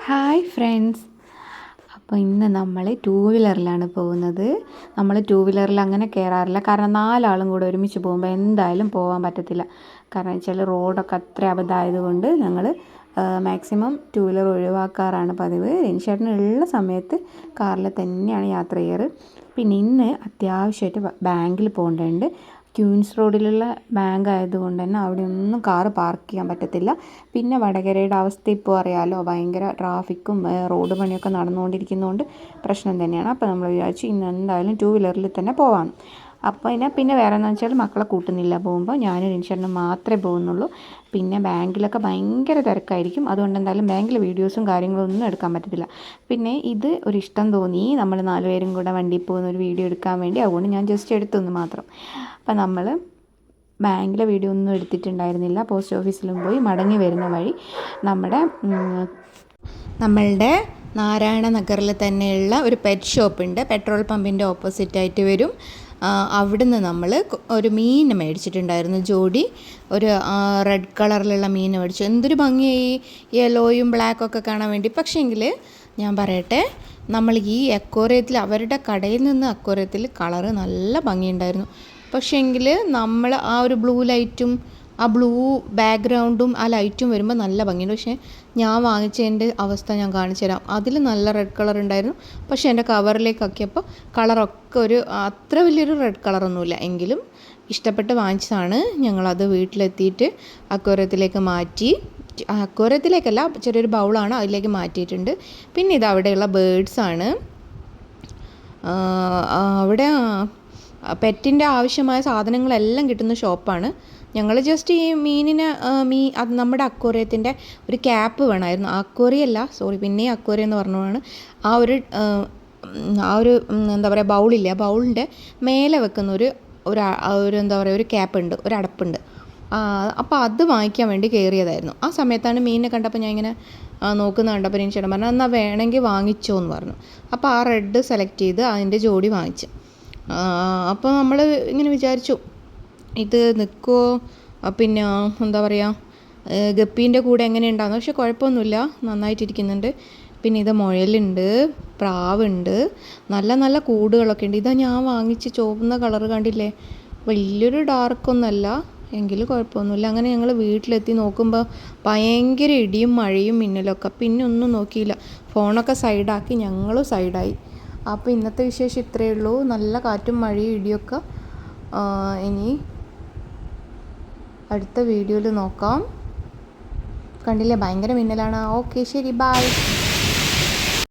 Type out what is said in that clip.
Hi friends. അപ്പോൾ ഇന്ന് നമ്മൾ ടൂ വീലറിലാണ് പോകുന്നത്. നമ്മൾ ടൂ വീലറിൽ അങ്ങനെ കയറാറില്ല, കാരണം 4 ആളും കൂടെ ഒരുമിച്ച് പോകുമ്പോൾ എന്തായാലും പോകാൻ പറ്റത്തില്ല. കാരണം വെച്ചാൽ റോഡൊക്കെ അത്ര അബദ്ധമായതുകൊണ്ട് ഞങ്ങൾ മാക്സിമം ടൂ വീലർ ഒഴിവാക്കാറാണ് പതിവ്. രഞ്ജേട്ടനുള്ള സമയത്ത് കാറിൽ തന്നെയാണ് യാത്ര ചെയ്യാറ്. പിന്നെ ഇന്ന് അത്യാവശ്യമായിട്ട് ബാങ്കിൽ പോകേണ്ടതുണ്ട്. ക്യൂൻസ് റോഡിലുള്ള ബാങ്ക് ആയതുകൊണ്ട് തന്നെ അവിടെ ഒന്നും കാറ് പാർക്ക് ചെയ്യാൻ പറ്റത്തില്ല. പിന്നെ വടകരയുടെ അവസ്ഥ ഇപ്പോൾ അറിയാമല്ലോ, ഭയങ്കര ട്രാഫിക്കും റോഡ് പണിയൊക്കെ നടന്നുകൊണ്ടിരിക്കുന്നതുകൊണ്ട് പ്രശ്നം തന്നെയാണ്. അപ്പോൾ നമ്മൾ വിചാരിച്ചു ഇന്ന് എന്തായാലും ടൂ വീലറിൽ തന്നെ പോവാം. അപ്പോൾ പിന്നെ വേറെ എന്താണെന്ന് വെച്ചാൽ മക്കളെ കൂട്ടുന്നില്ല പോകുമ്പോൾ, ഞാനും രഞ്ജേട്ടനും മാത്രമേ പോകുന്നുള്ളൂ. പിന്നെ ബാങ്കിലൊക്കെ ഭയങ്കര തിരക്കായിരിക്കും, അതുകൊണ്ട് എന്തായാലും ബാങ്കിൽ വീഡിയോസും കാര്യങ്ങളും ഒന്നും എടുക്കാൻ പറ്റത്തില്ല. പിന്നെ ഇത് ഒരു ഇഷ്ടം തോന്നി, നമ്മൾ 4 പേരും കൂടെ വണ്ടിയിൽ പോകുന്ന ഒരു വീഡിയോ എടുക്കാൻ വേണ്ടി, അതുകൊണ്ട് ഞാൻ ജസ്റ്റ് എടുത്തൊന്ന് മാത്രം. അപ്പം നമ്മൾ ബാങ്കിലെ വീഡിയോ ഒന്നും എടുത്തിട്ടുണ്ടായിരുന്നില്ല. പോസ്റ്റ് ഓഫീസിലും പോയി മടങ്ങി വരുന്ന വഴി നമ്മളുടെ നാരായണ നഗറിൽ തന്നെയുള്ള ഒരു പെറ്റ് ഷോപ്പുണ്ട്, പെട്രോൾ പമ്പിൻ്റെ ഓപ്പോസിറ്റായിട്ട് വരും. അവിടുന്ന് നമ്മൾ ഒരു മീൻ മേടിച്ചിട്ടുണ്ടായിരുന്നു, ജോഡി ഒരു റെഡ് കളറിലുള്ള മീൻ മേടിച്ചു. എന്തൊരു ഭംഗിയായി യെല്ലോയും ബ്ലാക്കൊക്കെ കാണാൻ വേണ്ടി. പക്ഷേങ്കിൽ ഞാൻ പറയട്ടെ, നമ്മൾ ഈ അക്വേറിയത്തിൽ, അവരുടെ കടയിൽ നിന്ന് അക്വേറിയത്തിൽ കളറ് നല്ല ഭംഗിയുണ്ടായിരുന്നു. പക്ഷേങ്കിൽ നമ്മൾ ആ ഒരു ബ്ലൂ ലൈറ്റും ആ ബ്ലൂ ബാക്ക്ഗ്രൗണ്ടും ആ ലൈറ്റും വരുമ്പോൾ നല്ല ഭംഗിയുണ്ട്. പക്ഷേ ഞാൻ വാങ്ങിച്ചതിൻ്റെ അവസ്ഥ ഞാൻ കാണിച്ചു തരാം. അതിൽ നല്ല റെഡ് കളർ ഉണ്ടായിരുന്നു, പക്ഷേ എൻ്റെ കവറിലേക്കാക്കിയപ്പോൾ കളറൊക്കെ ഒരു അത്ര വലിയൊരു റെഡ് കളറൊന്നുമില്ല. എങ്കിലും ഇഷ്ടപ്പെട്ട് വാങ്ങിച്ചതാണ്. ഞങ്ങളത് വീട്ടിലെത്തിയിട്ട് അക്വേറിയത്തിലേക്ക് മാറ്റി. അക്വേറിയത്തിലേക്കല്ല, ചെറിയൊരു ബൗളാണ്, അതിലേക്ക് മാറ്റിയിട്ടുണ്ട്. പിന്നെ ഇത് അവിടെയുള്ള ബേഡ്സാണ്. അവിടെ പെറ്റിൻ്റെ ആവശ്യമായ സാധനങ്ങളെല്ലാം കിട്ടുന്ന ഷോപ്പാണ്. ഞങ്ങൾ ജസ്റ്റ് ഈ മീനിന് അത് നമ്മുടെ അക്വേറിയത്തിൻ്റെ ഒരു ക്യാപ്പ് വേണമായിരുന്നു. അക്വേറിയല്ല, സോറി, പിന്നെയും അക്വേറിയം എന്ന് പറഞ്ഞതാണ്. ആ ഒരു എന്താ പറയുക, ബൗളില്ല, ബൗളിൻ്റെ മേലെ വെക്കുന്ന ഒരു എന്താ പറയുക, ഒരു ക്യാപ്പ് ഉണ്ട്, ഒരു അടപ്പുണ്ട്. അപ്പോൾ അത് വാങ്ങിക്കാൻ വേണ്ടി കയറിയതായിരുന്നു. ആ സമയത്താണ് മീനിനെ കണ്ടപ്പോൾ ഞാൻ ഇങ്ങനെ നോക്കുന്ന കണ്ടപ്പോൾ എനിക്ക് ചേട്ടൻ പറഞ്ഞു, എന്നാൽ വേണമെങ്കിൽ വാങ്ങിച്ചോ എന്ന് പറഞ്ഞു. അപ്പോൾ ആ റെഡ് സെലക്ട് ചെയ്ത് അതിൻ്റെ ജോഡി വാങ്ങിച്ചു. അപ്പോൾ നമ്മൾ ഇങ്ങനെ വിചാരിച്ചു ഇത് നിൽക്കുമോ, പിന്നെ എന്താ പറയുക, ഗപ്പീൻ്റെ കൂടെ എങ്ങനെ ഉണ്ടാകുന്നു. പക്ഷെ കുഴപ്പമൊന്നുമില്ല, നന്നായിട്ടിരിക്കുന്നുണ്ട്. പിന്നെ ഇത് മുയലുണ്ട്, പ്രാവുണ്ട്, നല്ല നല്ല കൂടുകളൊക്കെ ഉണ്ട്. ഇതാ ഞാൻ വാങ്ങിച്ച് ചുവന്ന കളറ് കണ്ടില്ലേ, വലിയൊരു ഡാർക്കൊന്നുമല്ല, എങ്കിലും കുഴപ്പമൊന്നുമില്ല. അങ്ങനെ ഞങ്ങൾ വീട്ടിലെത്തി നോക്കുമ്പോൾ ഭയങ്കര ഇടിയും മഴയും മിന്നലൊക്കെ. പിന്നെ ഒന്നും നോക്കിയില്ല, ഫോണൊക്കെ സൈഡാക്കി ഞങ്ങളും സൈഡായി. അപ്പോൾ ഇന്നത്തെ വിശേഷം ഇത്രയേ ഉള്ളൂ. നല്ല കാറ്റും മഴയും ഇടിയൊക്കെ. ഇനി അടുത്ത വീഡിയോയിൽ നോക്കാം. കണ്ടില്ലേ, ഭയങ്കര മിന്നലാണ്. ഓക്കെ, ശരി, ബൈ.